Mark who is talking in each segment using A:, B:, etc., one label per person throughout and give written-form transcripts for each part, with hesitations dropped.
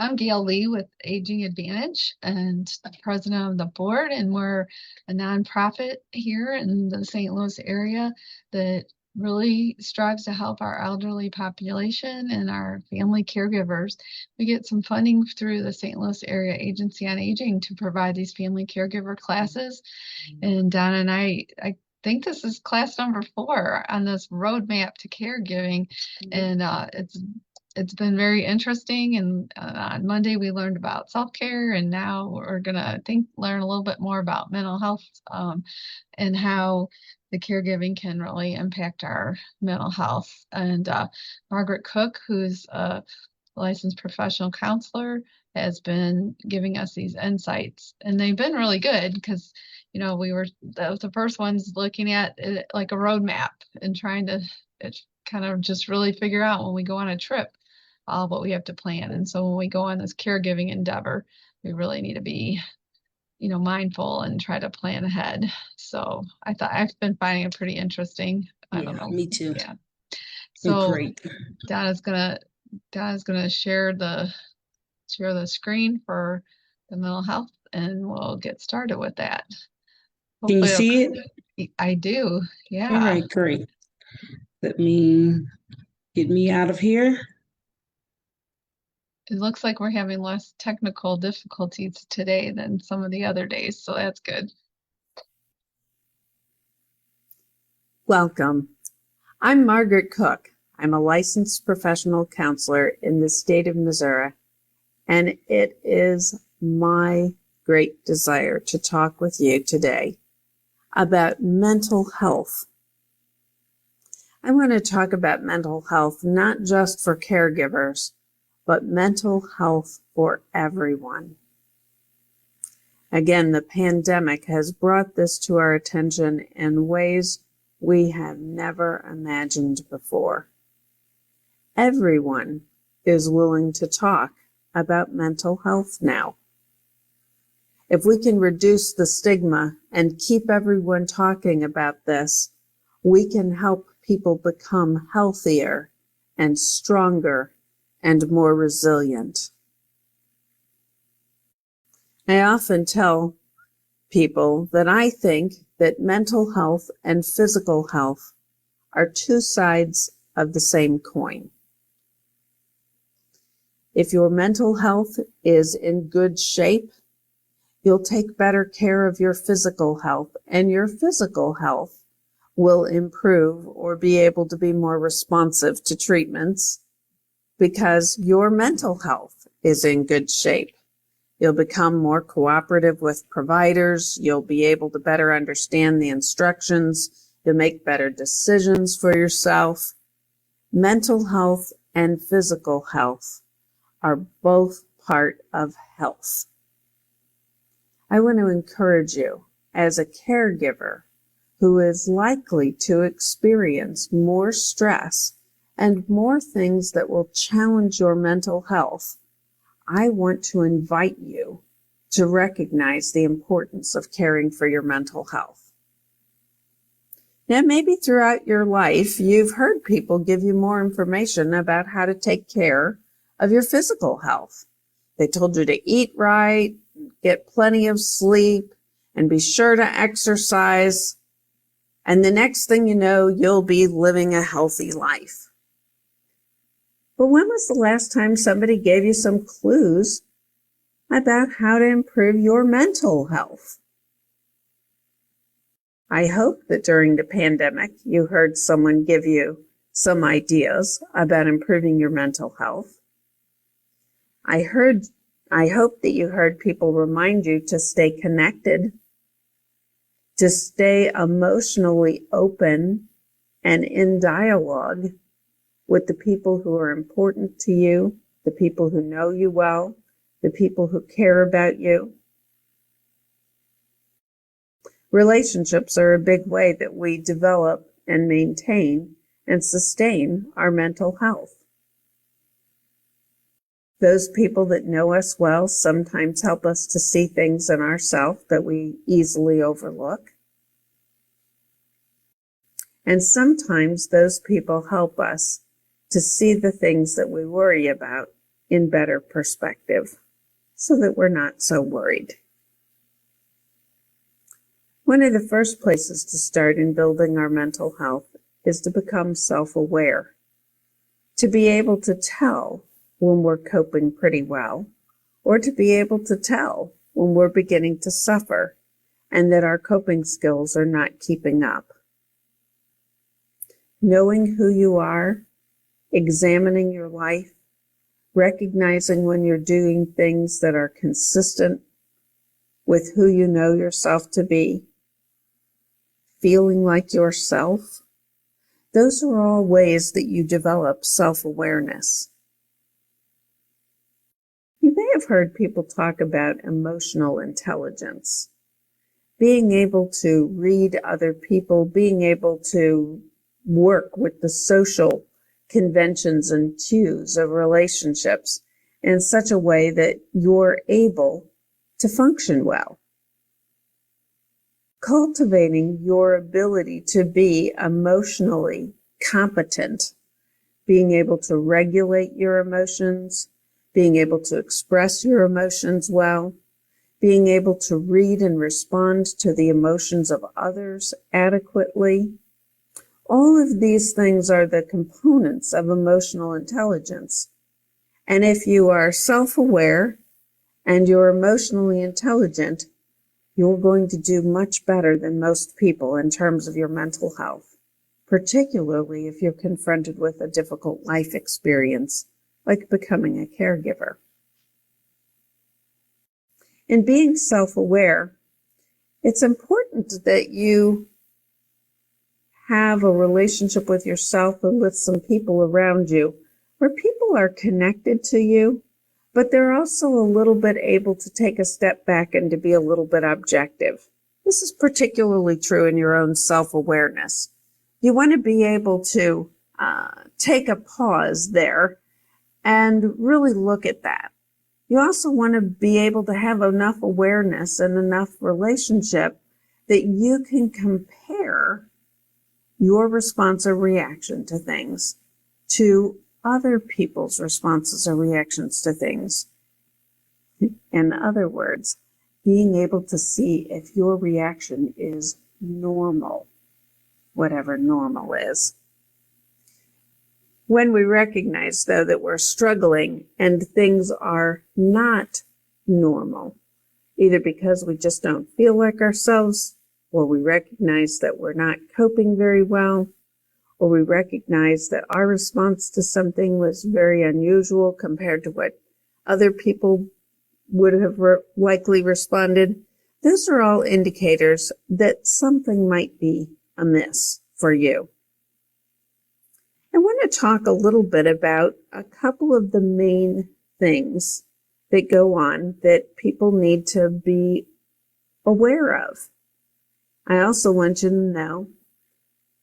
A: I'm Gail Lee with Aging Advantage and president of the board, and we're a nonprofit here in the St. Louis area that really strives to help our elderly population and our family caregivers. We get some funding through the St. Louis Area Agency on Aging to provide these family caregiver classes. And Donna and I think this is class number 4 on this roadmap to caregiving, and it's been very interesting. And on Monday we learned about self-care, and now we're gonna, I think, learn a little bit more about mental health, and how the caregiving can really impact our mental health. And Margaret Cook, who's a licensed professional counselor, has been giving us these insights, and they've been really good because, we were the first ones looking at it like a roadmap and trying to kind of just really figure out when we go on a trip what we have to plan. And so when we go on this caregiving endeavor, we really need to be, mindful and try to plan ahead. So I've been finding it pretty interesting. I don't know.
B: Me too.
A: Yeah. So
B: great.
A: Donna's gonna share the screen for the mental health, and we'll get started with that.
B: Can you see it?
A: I do. Yeah.
B: All right, great. Let me get me out of here.
A: It looks like we're having less technical difficulties today than some of the other days, so that's good.
C: Welcome. I'm Margaret Cook. I'm a licensed professional counselor in the state of Missouri, and it is my great desire to talk with you today about mental health. I want to talk about mental health not just for caregivers, but mental health for everyone. Again, the pandemic has brought this to our attention in ways we have never imagined before. Everyone is willing to talk about mental health now. If we can reduce the stigma and keep everyone talking about this, we can help people become healthier and stronger and more resilient. I often tell people that I think that mental health and physical health are two sides of the same coin. If your mental health is in good shape, you'll take better care of your physical health, and your physical health will improve or be able to be more responsive to treatments because your mental health is in good shape. You'll become more cooperative with providers. You'll be able to better understand the instructions. You'll make better decisions for yourself. Mental health and physical health are both part of health. I want to encourage you, as a caregiver who is likely to experience more stress and more things that will challenge your mental health, I want to invite you to recognize the importance of caring for your mental health. Now, maybe throughout your life, you've heard people give you more information about how to take care of your physical health. They told you to eat right, get plenty of sleep, and be sure to exercise. And the next thing you know, you'll be living a healthy life. But when was the last time somebody gave you some clues about how to improve your mental health? I hope that during the pandemic, you heard someone give you some ideas about improving your mental health. I hope that you heard people remind you to stay connected, to stay emotionally open and in dialogue with the people who are important to you, the people who know you well, the people who care about you. Relationships are a big way that we develop and maintain and sustain our mental health. Those people that know us well sometimes help us to see things in ourselves that we easily overlook. And sometimes those people help us to see the things that we worry about in better perspective so that we're not so worried. One of the first places to start in building our mental health is to become self-aware, to be able to tell when we're coping pretty well, or to be able to tell when we're beginning to suffer and that our coping skills are not keeping up. Knowing who you are, examining your life, recognizing when you're doing things that are consistent with who you know yourself to be, feeling like yourself, those are all ways that you develop self-awareness. You may have heard people talk about emotional intelligence, being able to read other people, being able to work with the social conventions and cues of relationships in such a way that you're able to function well. Cultivating your ability to be emotionally competent, being able to regulate your emotions, being able to express your emotions well, being able to read and respond to the emotions of others adequately. All of these things are the components of emotional intelligence. And if you are self-aware and you're emotionally intelligent, you're going to do much better than most people in terms of your mental health, particularly if you're confronted with a difficult life experience, like becoming a caregiver. In being self-aware, it's important that you have a relationship with yourself and with some people around you where people are connected to you, but they're also a little bit able to take a step back and to be a little bit objective. This is particularly true in your own self-awareness. You want to be able to take a pause there and really look at that. You also want to be able to have enough awareness and enough relationship that you can compare your response or reaction to things to other people's responses or reactions to things. In other words, being able to see if your reaction is normal, whatever normal is. When we recognize, though, that we're struggling and things are not normal, either because we just don't feel like ourselves, or we recognize that we're not coping very well, or we recognize that our response to something was very unusual compared to what other people would have likely responded, those are all indicators that something might be amiss for you. I want to talk a little bit about a couple of the main things that go on that people need to be aware of. I also want you to know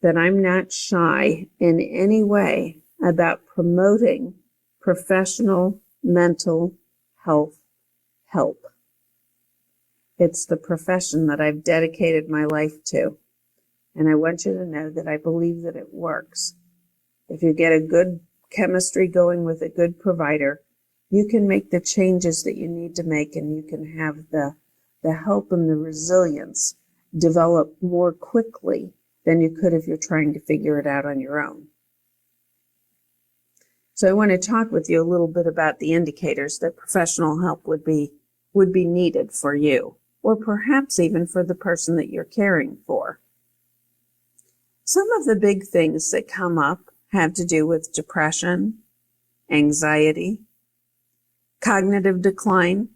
C: that I'm not shy in any way about promoting professional mental health help. It's the profession that I've dedicated my life to, and I want you to know that I believe that it works. If you get a good chemistry going with a good provider, you can make the changes that you need to make, and you can have the help and the resilience develop more quickly than you could if you're trying to figure it out on your own. So I want to talk with you a little bit about the indicators that professional help would be needed for you, or perhaps even for the person that you're caring for. Some of the big things that come up have to do with depression, anxiety, cognitive decline,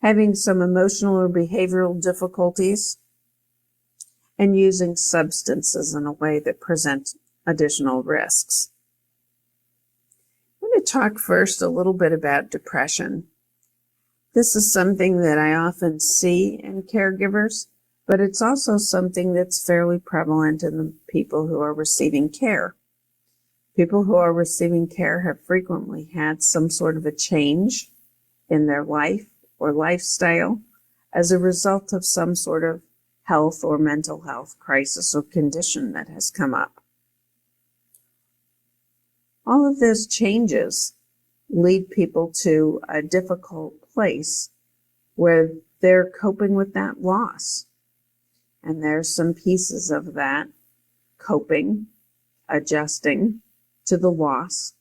C: having some emotional or behavioral difficulties, and using substances in a way that presents additional risks. I'm going to talk first a little bit about depression. This is something that I often see in caregivers, but it's also something that's fairly prevalent in the people who are receiving care. People who are receiving care have frequently had some sort of a change in their life or lifestyle as a result of some sort of health or mental health crisis or condition that has come up. All of those changes lead people to a difficult place where they're coping with that loss. And there's some pieces of that coping, adjusting to the loss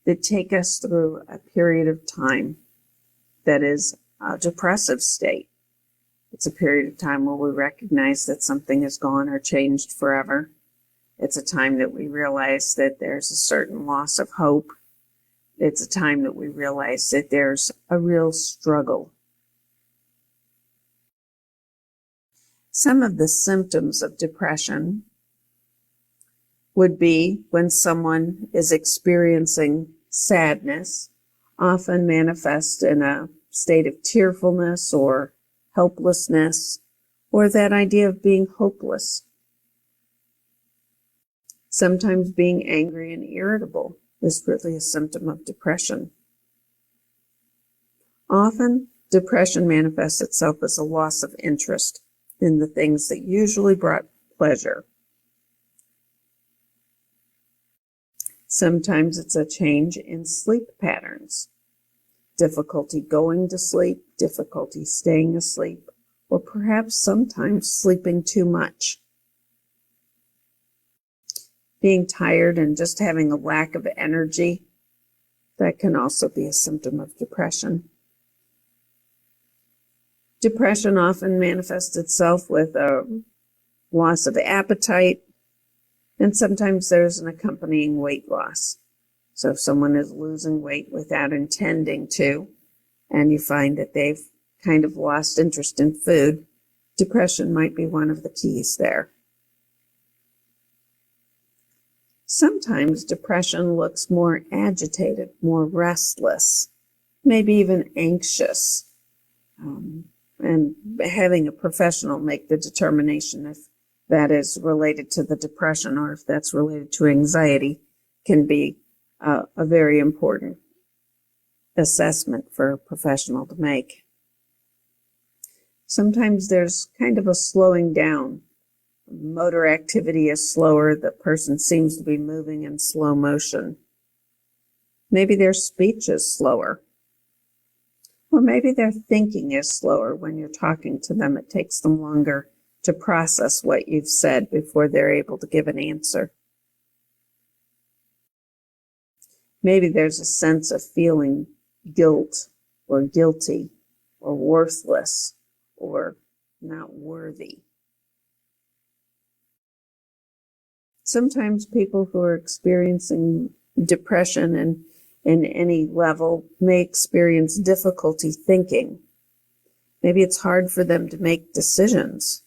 C: that take us through a period of time that is a depressive state. It's a period of time where we recognize that something is gone or changed forever. It's a time that we realize that there's a certain loss of hope. It's a time that we realize that there's a real struggle. Some of the symptoms of depression would be when someone is experiencing sadness, often manifest in a state of tearfulness or helplessness, or that idea of being hopeless. Sometimes being angry and irritable is really a symptom of depression. Often, depression manifests itself as a loss of interest in the things that usually brought pleasure. Sometimes it's a change in sleep patterns, difficulty going to sleep, difficulty staying asleep, or perhaps sometimes sleeping too much. Being tired and just having a lack of energy, that can also be a symptom of depression. Depression often manifests itself with a loss of appetite, and sometimes there's an accompanying weight loss. So if someone is losing weight without intending to, and you find that they've kind of lost interest in food, depression might be one of the keys there. Sometimes depression looks more agitated, more restless, maybe even anxious. And having a professional make the determination if that is related to the depression or if that's related to anxiety can be a very important assessment for a professional to make. Sometimes there's kind of a slowing down. Motor activity is slower. The person seems to be moving in slow motion. Maybe their speech is slower. Or maybe their thinking is slower. When you're talking to them, it takes them longer to process what you've said before they're able to give an answer. Maybe there's a sense of feeling guilt or guilty or worthless or not worthy. Sometimes people who are experiencing depression and in any level may experience difficulty thinking. Maybe it's hard for them to make decisions.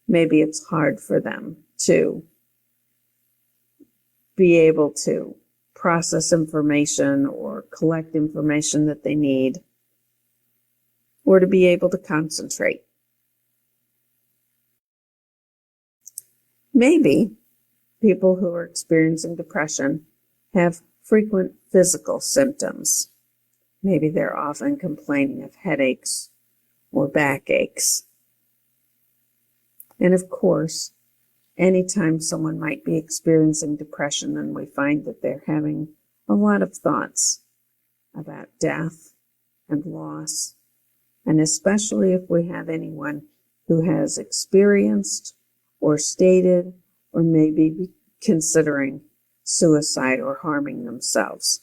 C: Maybe it's hard for them to be able to process information or collect information that they need, or to be able to concentrate. Maybe people who are experiencing depression have frequent physical symptoms. Maybe they're often complaining of headaches or backaches. And of course, anytime someone might be experiencing depression, then we find that they're having a lot of thoughts about death and loss, and especially if we have anyone who has experienced or stated or maybe considering suicide or harming themselves.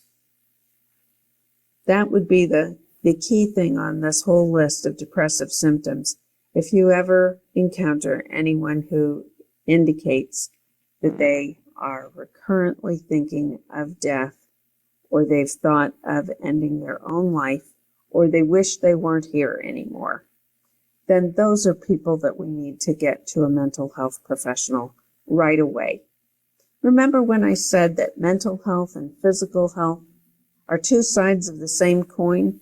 C: That would be the key thing on this whole list of depressive symptoms. If you ever encounter anyone who indicates that they are recurrently thinking of death, or they've thought of ending their own life, or they wish they weren't here anymore, then those are people that we need to get to a mental health professional right away. Remember when I said that mental health and physical health are two sides of the same coin?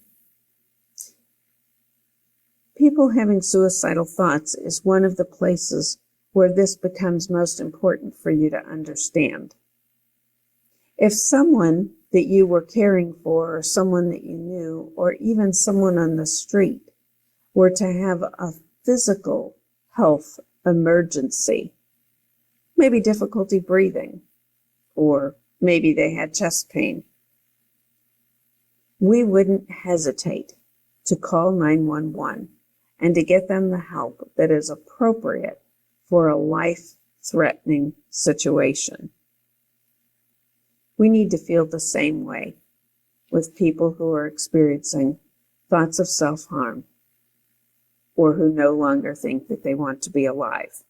C: People having suicidal thoughts is one of the places where this becomes most important for you to understand. If someone that you were caring for, or someone that you knew, or even someone on the street were to have a physical health emergency, maybe difficulty breathing, or maybe they had chest pain, we wouldn't hesitate to call 911 and to get them the help that is appropriate for a life-threatening situation. We need to feel the same way with people who are experiencing thoughts of self-harm or who no longer think that they want to be alive.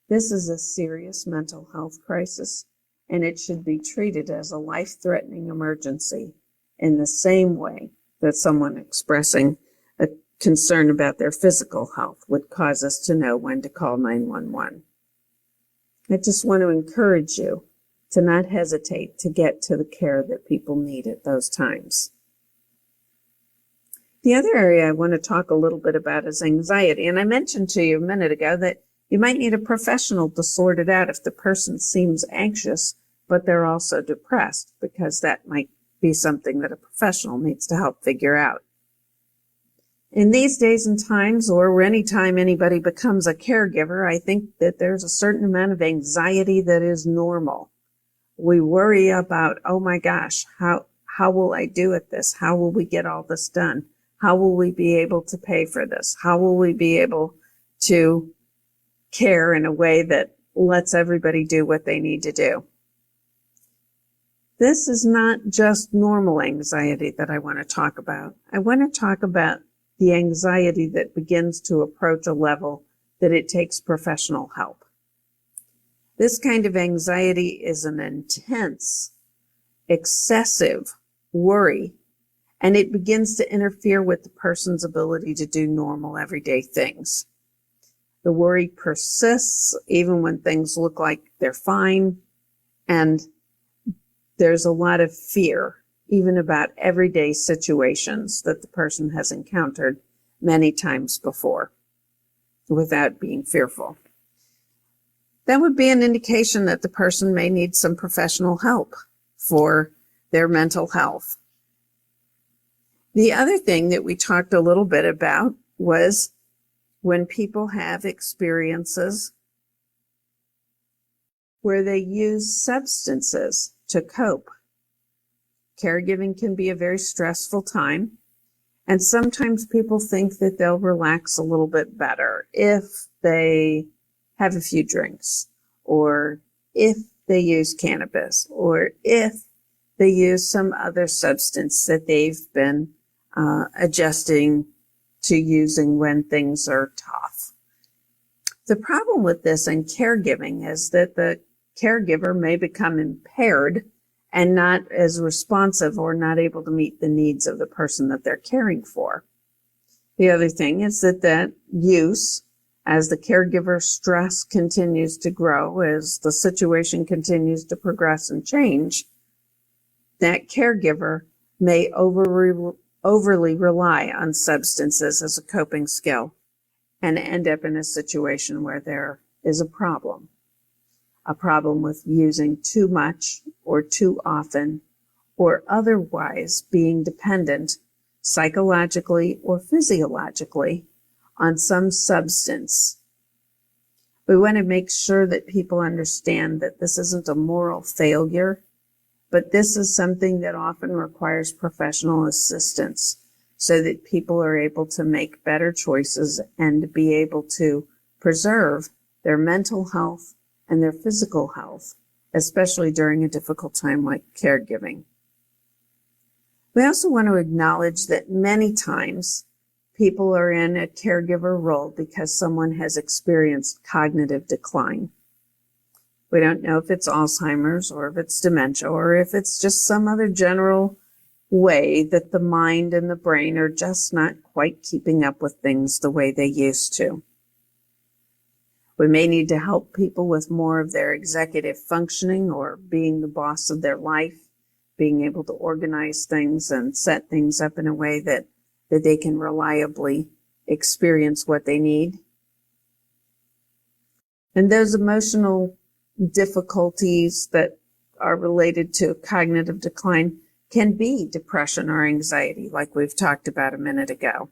C: This is a serious mental health crisis, and it should be treated as a life-threatening emergency in the same way that someone expressing a concern about their physical health would cause us to know when to call 911. I just want to encourage you to not hesitate to get to the care that people need at those times. The other area I want to talk a little bit about is anxiety. And I mentioned to you a minute ago that you might need a professional to sort it out if the person seems anxious, but they're also depressed, because that might be something that a professional needs to help figure out. In these days and times, or any time anybody becomes a caregiver, I think that there's a certain amount of anxiety that is normal. We worry about, oh my gosh, how will I do at this? How will we get all this done? How will we be able to pay for this? How will we be able to care in a way that lets everybody do what they need to do? This is not just normal anxiety that I want to talk about. I want to talk about the anxiety that begins to approach a level that it takes professional help. This kind of anxiety is an intense, excessive worry, and it begins to interfere with the person's ability to do normal everyday things. The worry persists even when things look like they're fine, and there's a lot of fear, even about everyday situations that the person has encountered many times before without being fearful. That would be an indication that the person may need some professional help for their mental health. The other thing that we talked a little bit about was when people have experiences where they use substances to cope. Caregiving can be a very stressful time, and sometimes people think that they'll relax a little bit better if they have a few drinks, or if they use cannabis, or if they use some other substance that they've been adjusting to using when things are tough. The problem with this in caregiving is that the caregiver may become impaired and not as responsive or not able to meet the needs of the person that they're caring for. The other thing is that use, as the caregiver stress continues to grow, as the situation continues to progress and change, that caregiver may overly rely on substances as a coping skill and end up in a situation where there is a problem with using too much or too often, or otherwise being dependent psychologically or physiologically on some substance. We want to make sure that people understand that this isn't a moral failure, but this is something that often requires professional assistance so that people are able to make better choices and be able to preserve their mental health and their physical health, especially during a difficult time like caregiving. We also want to acknowledge that many times people are in a caregiver role because someone has experienced cognitive decline. We don't know if it's Alzheimer's or if it's dementia or if it's just some other general way that the mind and the brain are just not quite keeping up with things the way they used to. We may need to help people with more of their executive functioning or being the boss of their life, being able to organize things and set things up in a way that they can reliably experience what they need. And those emotional difficulties that are related to cognitive decline can be depression or anxiety, like we've talked about a minute ago.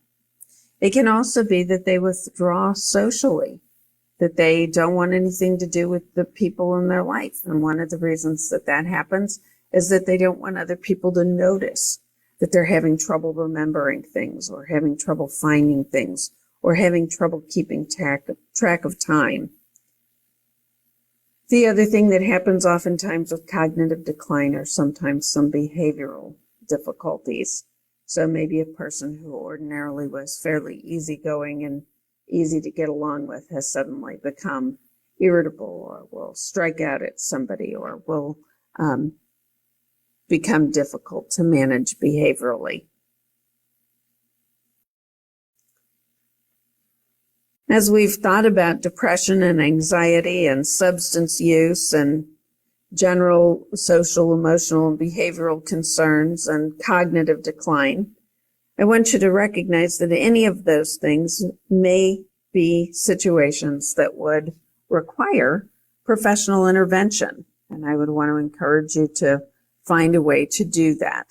C: It can also be that they withdraw socially, that they don't want anything to do with the people in their life. And one of the reasons that happens is that they don't want other people to notice that they're having trouble remembering things or having trouble finding things or having trouble keeping track of time. The other thing that happens oftentimes with cognitive decline are sometimes some behavioral difficulties. So maybe a person who ordinarily was fairly easygoing and easy to get along with has suddenly become irritable or will strike out at somebody or will become difficult to manage behaviorally. As we've thought about depression and anxiety and substance use and general social, emotional, and behavioral concerns and cognitive decline, I want you to recognize that any of those things may be situations that would require professional intervention. And I would want to encourage you to find a way to do that.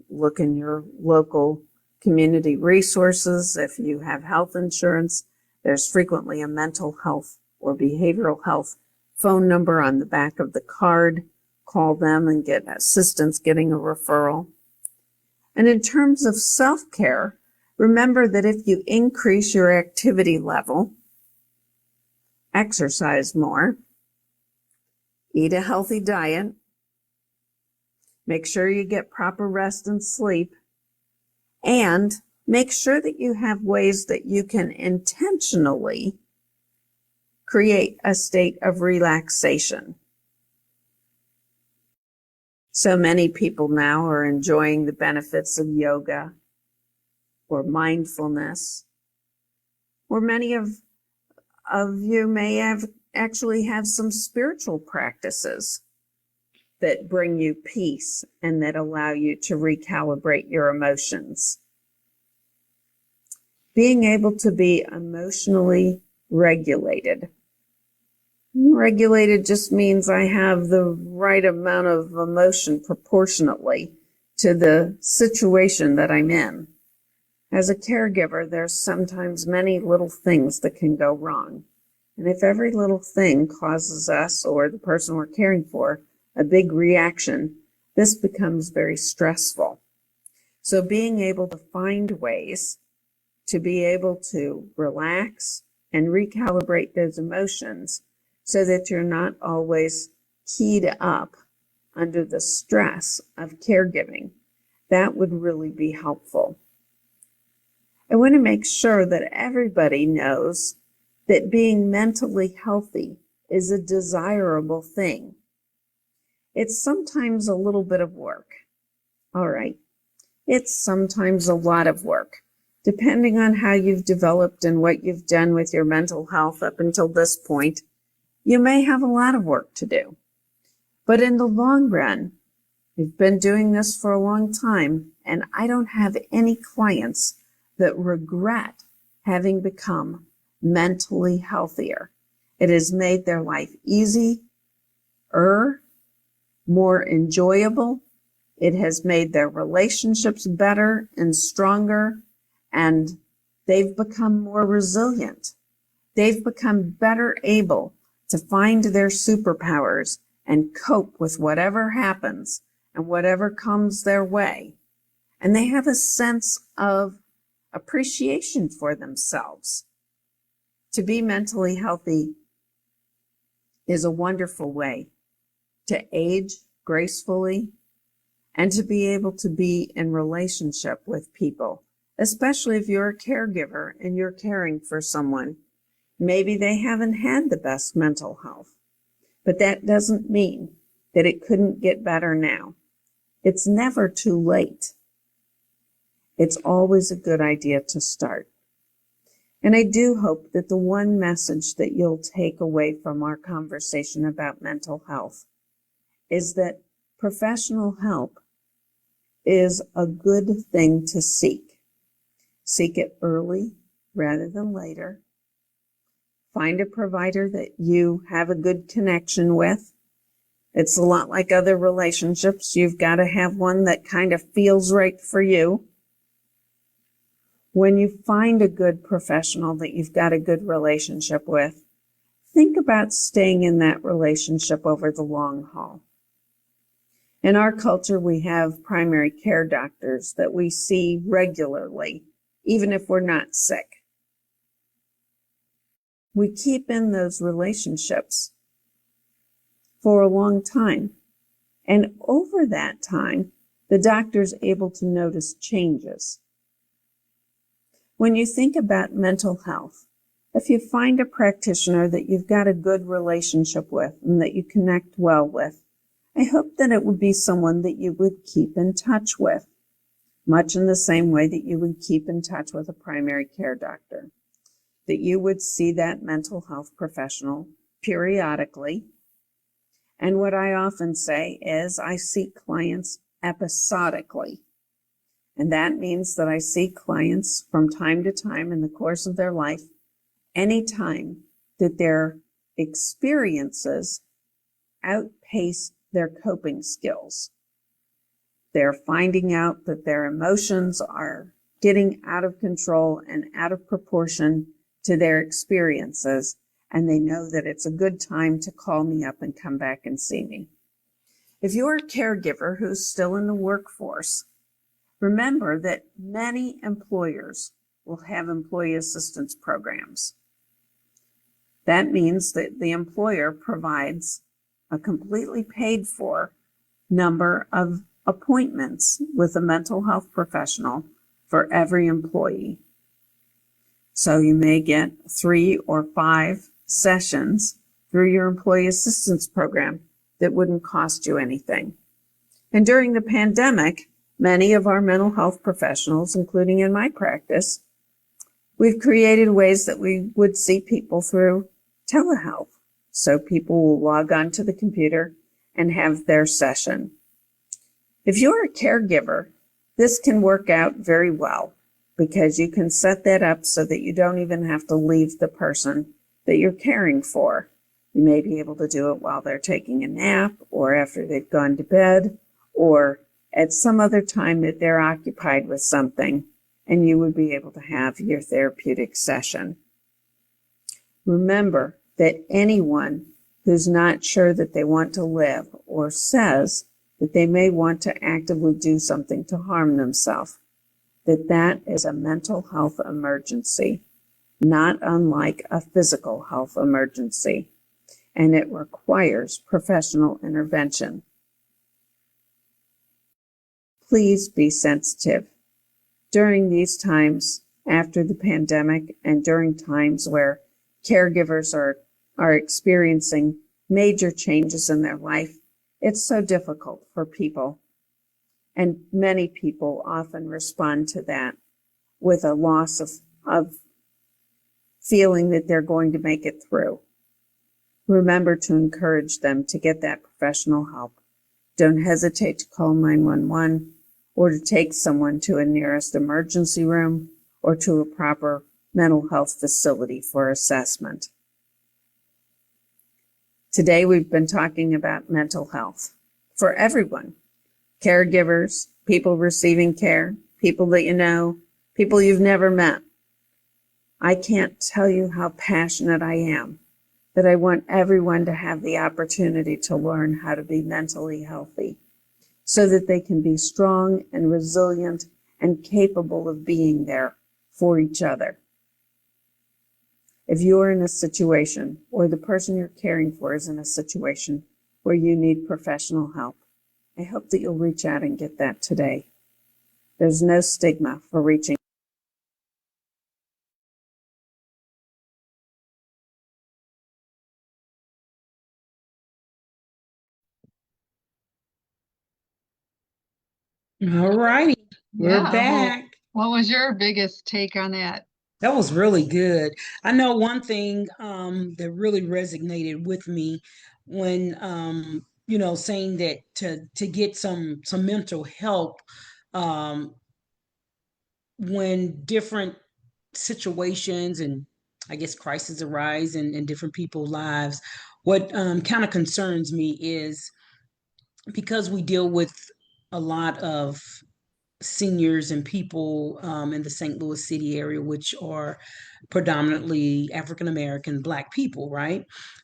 C: Look in your local community resources. If you have health insurance, there's frequently a mental health or behavioral health phone number on the back of the card. Call them and get assistance getting a referral. And in terms of self-care, remember that if you increase your activity level, exercise more, eat a healthy diet, make sure you get proper rest and sleep, and make sure that you have ways that you can intentionally create a state of relaxation. So many people now are enjoying the benefits of yoga or mindfulness, or many of you may actually have some spiritual practices that bring you peace and that allow you to recalibrate your emotions. Being able to be emotionally regulated. Regulated just means I have the right amount of emotion proportionately to the situation that I'm in. As a caregiver, there's sometimes many little things that can go wrong. And if every little thing causes us or the person we're caring for a big reaction, this becomes very stressful. So being able to find ways to be able to relax and recalibrate those emotions so that you're not always keyed up under the stress of caregiving, that would really be helpful. I want to make sure that everybody knows that being mentally healthy is a desirable thing. It's sometimes a little bit of work. All right. It's sometimes a lot of work, depending on how you've developed and what you've done with your mental health up until this point. You may have a lot of work to do. But in the long run, we've been doing this for a long time, and I don't have any clients that regret having become mentally healthier. It has made their life easier, more enjoyable. It has made their relationships better and stronger, and they've become more resilient. They've become better able to find their superpowers and cope with whatever happens and whatever comes their way. And they have a sense of appreciation for themselves. To be mentally healthy is a wonderful way to age gracefully and to be able to be in relationship with people, especially if you're a caregiver and you're caring for someone. Maybe they haven't had the best mental health, but that doesn't mean that it couldn't get better now. It's never too late. It's always a good idea to start. And I do hope that the one message that you'll take away from our conversation about mental health is that professional help is a good thing to seek. Seek it early rather than later. Find a provider that you have a good connection with. It's a lot like other relationships. You've got to have one that kind of feels right for you. When you find a good professional that you've got a good relationship with, think about staying in that relationship over the long haul. In our culture, we have primary care doctors that we see regularly, even if we're not sick. We keep in those relationships for a long time. And over that time, the doctor's able to notice changes. When you think about mental health, if you find a practitioner that you've got a good relationship with and that you connect well with, I hope that it would be someone that you would keep in touch with, much in the same way that you would keep in touch with a primary care doctor, that you would see that mental health professional periodically. And what I often say is I see clients episodically. And that means that I see clients from time to time in the course of their life, anytime that their experiences outpace their coping skills. They're finding out that their emotions are getting out of control and out of proportion to their experiences, and they know that it's a good time to call me up and come back and see me. If you're a caregiver who's still in the workforce, remember that many employers will have employee assistance programs. That means that the employer provides a completely paid for number of appointments with a mental health professional for every employee. So you may get 3 or 5 sessions through your employee assistance program that wouldn't cost you anything. And during the pandemic, many of our mental health professionals, including in my practice, we've created ways that we would see people through telehealth. So people will log on to the computer and have their session. If you're a caregiver, this can work out very well because you can set that up so that you don't even have to leave the person that you're caring for. You may be able to do it while they're taking a nap or after they've gone to bed or at some other time that they're occupied with something, and you would be able to have your therapeutic session. Remember that anyone who's not sure that they want to live or says that they may want to actively do something to harm themselves, that is a mental health emergency, not unlike a physical health emergency, and it requires professional intervention. Please be sensitive. During these times after the pandemic and during times where caregivers are experiencing major changes in their life, it's so difficult for people. And many people often respond to that with a loss of feeling that they're going to make it through. Remember to encourage them to get that professional help. Don't hesitate to call 911 or to take someone to a nearest emergency room or to a proper mental health facility for assessment. Today we've been talking about mental health for everyone. Caregivers, people receiving care, people that you know, people you've never met. I can't tell you how passionate I am that I want everyone to have the opportunity to learn how to be mentally healthy so that they can be strong and resilient and capable of being there for each other. If you're in a situation or the person you're caring for is in a situation where you need professional help, I hope that you'll reach out and get that today. There's no stigma for reaching.
B: All righty. We're
A: Yeah, well,
B: back.
A: what was your biggest take on that?
B: That was really good. I know one thing that really resonated with me when saying that to get some mental help um, when different situations and I guess crises arise in different people's lives. What kind of concerns me is because we deal with a lot of seniors and people in the St. Louis City area, which are predominantly African American Black people, right?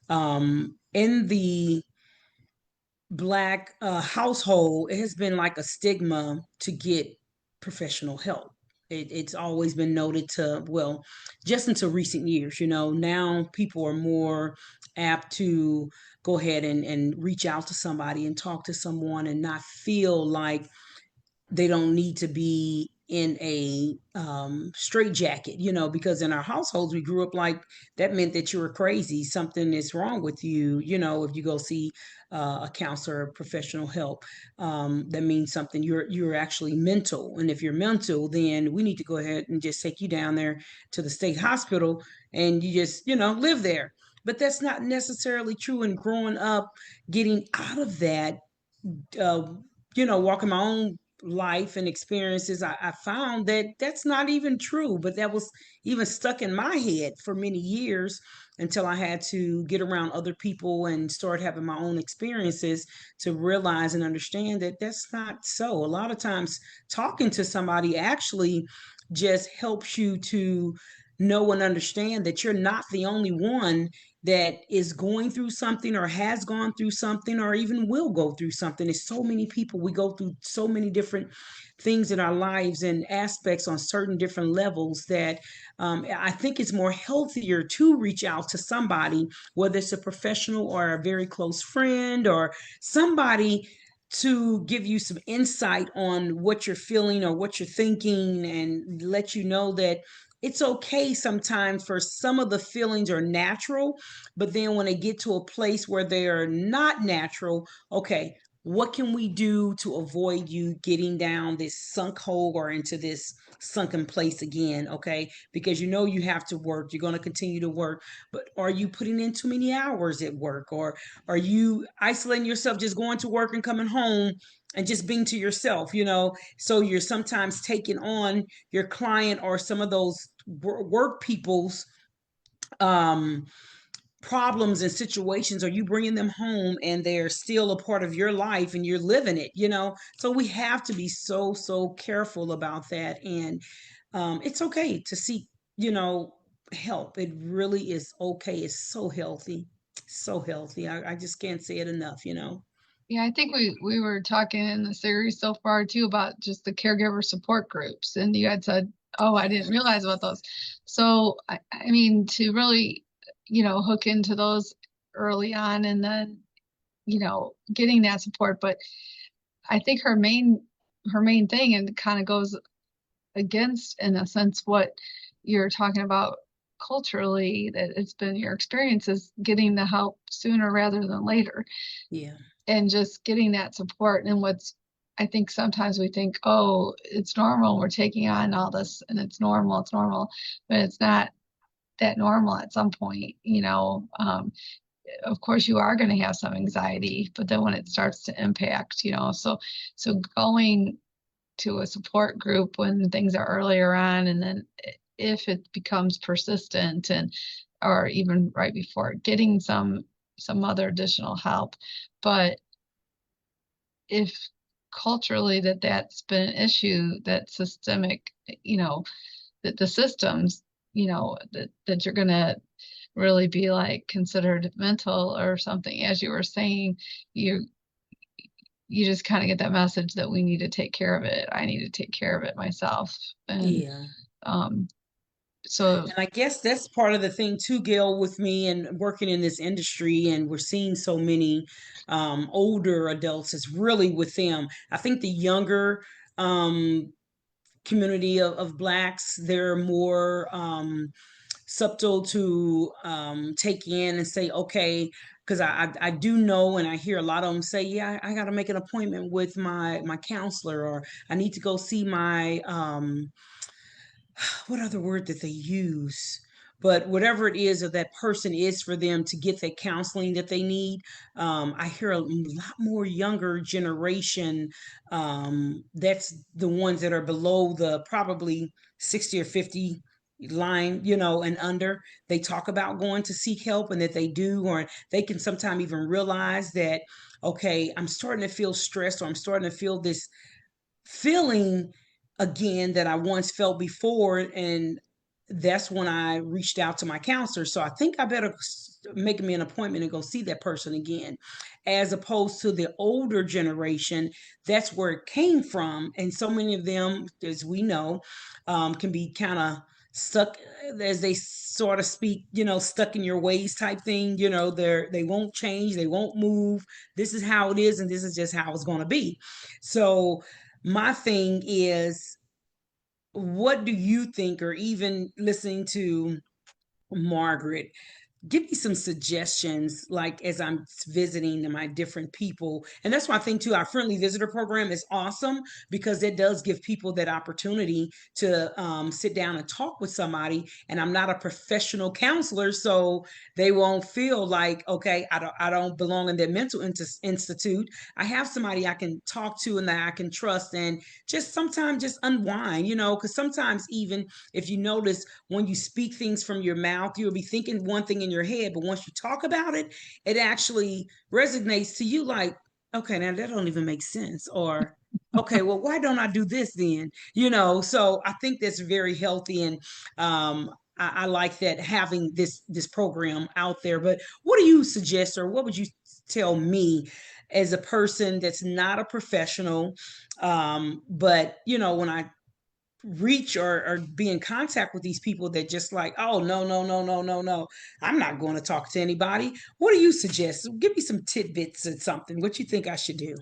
B: In the Black household, it has been like a stigma to get professional help. It's always been noted to, well, just until recent years, now people are more apt to go ahead and reach out to somebody and talk to someone and not feel like they don't need to be in a straight jacket, because in our households we grew up like that meant that you were crazy, something is wrong with you. If you go see a counselor or professional help, that means something. You're actually mental, and if you're mental, then we need to go ahead and just take you down there to the state hospital, and you just live there. But that's not necessarily true. And growing up, getting out of that, uh, walking my own life and experiences, I found that that's not even true. But that was even stuck in my head for many years until I had to get around other people and start having my own experiences to realize and understand that that's not so. A lot of times, talking to somebody actually just helps you to know and understand that you're not the only one that is going through something or has gone through something or even will go through something. There's so many people, we go through so many different things in our lives and aspects on certain different levels that I think it's more healthier to reach out to somebody, whether it's a professional or a very close friend or somebody, to give you some insight on what you're feeling or what you're thinking and let you know that it's okay sometimes for some of the feelings are natural, but then when they get to a place where they are not natural, okay, what can we do to avoid you getting down this sunk hole or into this sunken place again? Okay, because you have to work, you're going to continue to work, but are you putting in too many hours at work, or are you isolating yourself, just going to work and coming home and just being to yourself, so you're sometimes taking on your client or some of those work people's um problems and situations, are you bringing them home and they're still a part of your life and you're living it, so we have to be so careful about that. And it's okay to seek, you know help. It really is okay. It's so healthy, so healthy. I just can't say it enough.
A: Yeah, I think we were talking in the series so far too about just the caregiver support groups, and you had said, "Oh, I didn't realize about those." So, I mean, to really, hook into those early on, and then, getting that support. But I think her main thing, and kind of goes against, in a sense, what you're talking about culturally, that it's been your experience, is getting the help sooner rather than later,
B: Yeah.
A: and just getting that support. And I think sometimes we think, oh, it's normal, we're taking on all this and it's normal, but it's not that normal at some point. Of course you are going to have some anxiety, but then when it starts to impact, so going to a support group when things are earlier on, and then if it becomes persistent, and or even right before, getting some other additional help. But if culturally that's been an issue, that systemic, that the systems, that you're gonna really be like considered mental or something, as you were saying, you you just kind of get that message that we need to take care of it. I need to take care of it myself. And
B: Yeah.
A: um so
B: And I guess that's part of the thing too, Gail, with me and working in this industry, and we're seeing so many older adults. It's really with them. I think the younger community of blacks, they're more subtle to take in and say, okay, because I do know, and I hear a lot of them say, yeah, I got to make an appointment with my counselor, or I need to go see my what other word that they use, but whatever it is that that person is for them to get the counseling that they need. I hear a lot more younger generation, that's the ones that are below the probably 60 or 50 line, and under. They talk about going to seek help, and that they do, or they can sometimes even realize that, okay, I'm starting to feel stressed, or I'm starting to feel this feeling again that I once felt before. And that's when I reached out to my counselor. So I think I better making me an appointment and go see that person again, as opposed to the older generation. That's where it came from, and so many of them, as we know, can be kind of stuck, as they sort of speak, stuck in your ways type thing. They won't change, they won't move. This is how it is, and this is just how it's going to be. So my thing is, what do you think, or even listening to Margaret, give me some suggestions, like as I'm visiting my different people. And that's why I think too, our friendly visitor program is awesome, because it does give people that opportunity to sit down and talk with somebody. And I'm not a professional counselor, so they won't feel like, okay, I don't belong in their mental institute. I have somebody I can talk to and that I can trust, and just sometimes just unwind, because sometimes, even if you notice, when you speak things from your mouth, you'll be thinking one thing in your head, but once you talk about it, it actually resonates to you, like, okay, now that don't even make sense, or okay, well, why don't I do this then? So I think that's very healthy, and I like that, having this program out there. But what do you suggest, or what would you tell me, as a person that's not a professional, but when I reach, or be in contact with these people that just like, oh, no, no, no, no, no, no, I'm not going to talk to anybody. What do you suggest? Give me some tidbits or something. What you think I should do?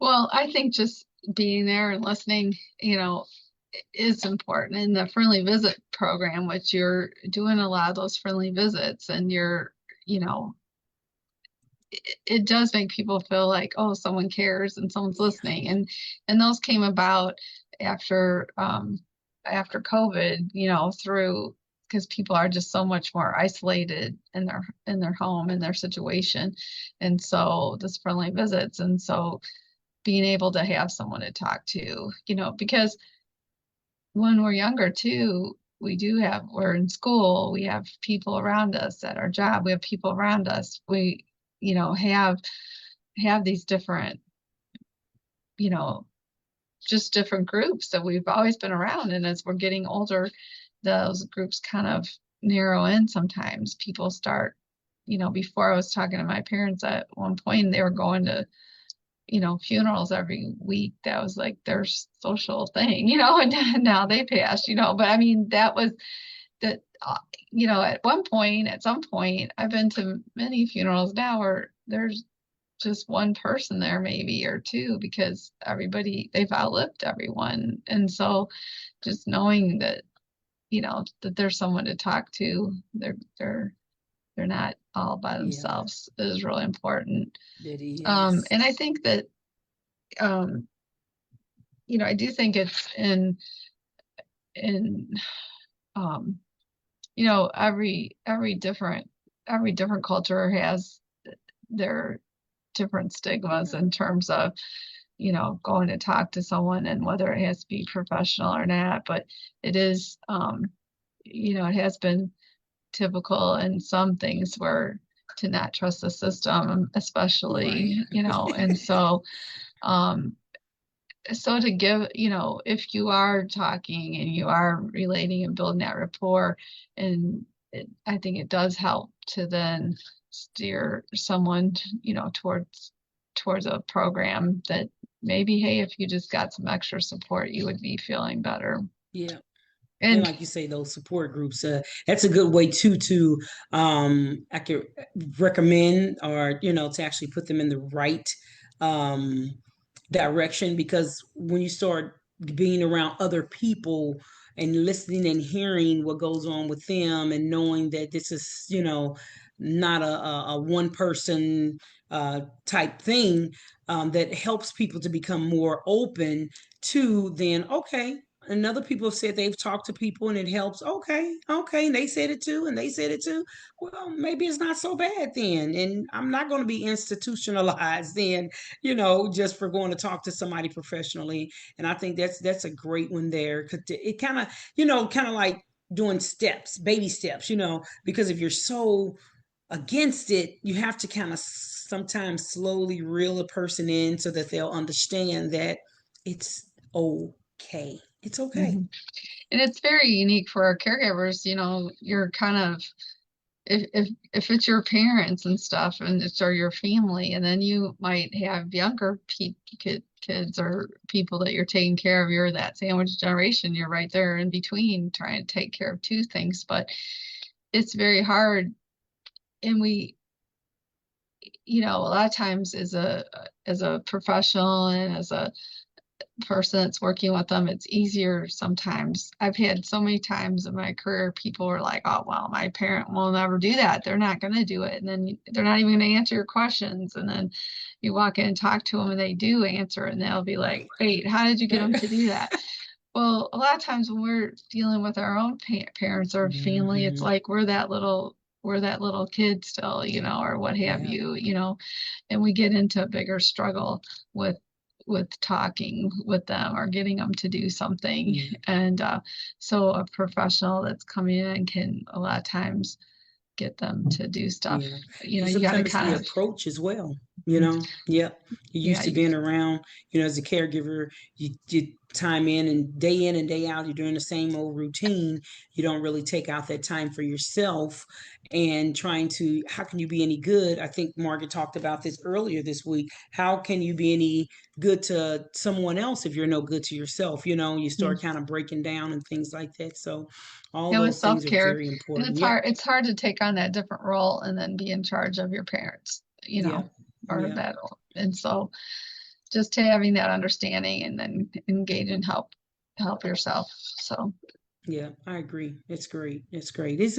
A: Well, I think just being there and listening, is important. In the friendly visit program, which you're doing a lot of those friendly visits, and you know, it does make people feel like, oh, someone cares and someone's
B: Yeah.
A: listening. And those came about after COVID, through because people are just so much more isolated in their home, in their situation. And so this friendly visits, and so being able to have someone to talk to, because when we're younger too, we're in school, we have people around us at our job, we have people around us. We, have these different, you know, just different groups that we've always been around. And as we're getting older, those groups kind of narrow in sometimes. People start, before I was talking to my parents at one point, they were going to funerals every week. That was like their social thing, and now they passed, but I mean, that was that, at some point, I've been to many funerals now where there's just one person there, maybe, or two, because they've outlived everyone. And so just knowing that, that there's someone to talk to, they're not all by
B: Yeah,
A: themselves, is really important.
B: that is.
A: And I think that, um, I do think it's in um, every different culture has their different stigmas
B: Yeah,
A: in terms of, going to talk to someone, and whether it has to be professional or not. But it is, it has been typical in some things where to not trust the system,
B: right.
A: especially, and um, so to give, if you are talking and you are relating and building that rapport, and I think it does help to then steer someone, towards a program that maybe, hey, if you just got some extra support, you would be feeling better.
B: Yeah. And
A: And
B: like you say, those support groups, that's a good way too, to I could recommend, or to actually put them in the right um direction. Because when you start being around other people and listening and hearing what goes on with them, and knowing that this is, not a one person type thing, that helps people to become more open to, then okay, and other people have said they've talked to people and it helps. Okay, okay, and they said it too, and they said it too. Well, maybe it's not so bad then, and I'm not going to be institutionalized then, just for going to talk to somebody professionally. And I think that's a great one there. 'Cause it kind of, kind of like doing steps, baby steps, because if you're so against it, you have to kind of sometimes slowly reel a person in, so that they'll understand that it's okay. It's okay.
A: mhm. And it's very unique for our caregivers. You're kind of if it's your parents and stuff and it's or your family, and then you might have younger kids or people that you're taking care of, you're that sandwich generation, you're right there in between trying to take care of two things, but it's very hard. And we, a lot of times as a professional and as a person that's working with them, it's easier sometimes. I've had so many times in my career, people were like, oh, well, my parent will never do that. They're not going to do it. And then they're not even going to answer your questions. And then you walk in and talk to them and they do answer, and they'll be like, wait, how did you get them to do that? Well, a lot of times when we're dealing with our own parents or family, it's
B: Mhm.
A: like we're that little kid still, or what have
B: Yeah.
A: you, and we get into a bigger struggle with talking with them or getting them to do something.
B: Yeah.
A: And so a professional that's coming in can a lot of times get them to do stuff.
B: Yeah. And
A: You got to
B: sometimes the
A: kind of,
B: approach as well, you know. Yeah. You're used
A: yeah,
B: to being around, as a caregiver, you time in and day out, you're doing the same old routine. You don't really take out that time for yourself and trying to, how can you be any good? I think Margaret talked about this earlier this week. How can you be any good to someone else if you're no good to yourself? You start kind of breaking down and things like that. So all
A: with
B: those things are
A: self-care.
B: very
A: And
B: important. Yep.
A: it's hard to take on that different role and then be in charge of your parents,
B: Yeah.
A: or
B: Yeah.
A: that. And so just having that understanding and then engage and help yourself. So
B: Yeah, I agree. It's great. It's great. These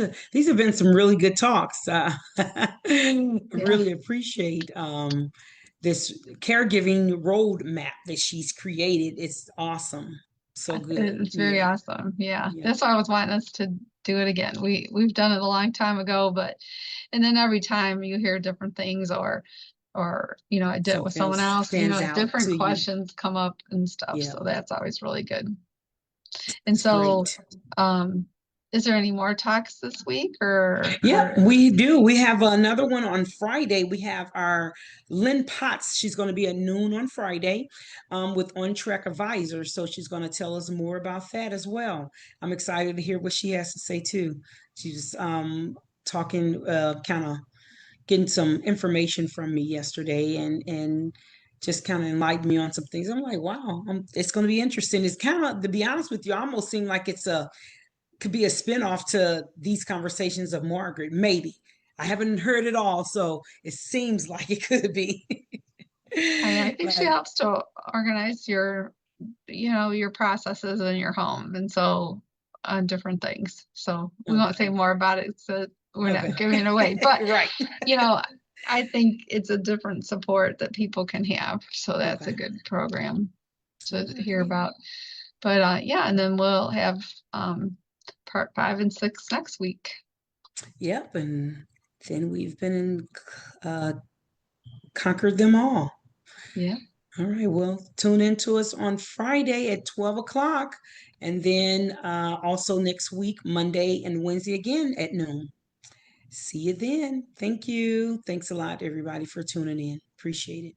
B: have been some really good talks.
A: yeah,
B: Really appreciate this caregiving roadmap that she's created. It's awesome. So good.
A: it's very
B: Yeah.
A: awesome. Yeah.
B: Yeah.
A: That's why I was wanting us to do it again. We've done it a long time ago, but and then every time you hear different things or I did it with
B: Something
A: someone
B: else
A: else,
B: stands out
A: different
B: to you.
A: questions come up and stuff.
B: Yeah.
A: So that's always really good. And
B: It's
A: so,
B: great.
A: um, is there any more talks this week
B: Yep,
A: or
B: we do. We have another one on Friday. We have our Lynn Potts. She's going to be at noon on Friday with On Track Advisors. So she's going to tell us more about that as well. I'm excited to hear what she has to say too. She's talking, kind of getting some information from me yesterday and just kind of enlightened me on some things. I'm like, wow, it's going to be interesting. It's kind of, to be honest with you, I almost seem like it's a could be a spinoff to these conversations of Margaret. Maybe I haven't heard it all, so it seems like it could be.
A: I think she
B: Like,
A: helps to organize your processes in your home. And so on different things. So we won't say
B: okay,
A: more about it. So we're not
B: okay,
A: giving it away, but
B: right,
A: you know, I think it's a different support that people can have. So that's a
B: okay,
A: good program to
B: I
A: hear
B: agree.
A: about. But yeah, and then we'll have part 5 and 6 next week.
B: Yep, and then we've been conquered them all.
A: Yeah.
B: All right, well, tune in to us on Friday at 12 o'clock, and then also next week, Monday and Wednesday again at noon. See you then. Thank you. Thanks a lot, everybody, for tuning in. Appreciate it.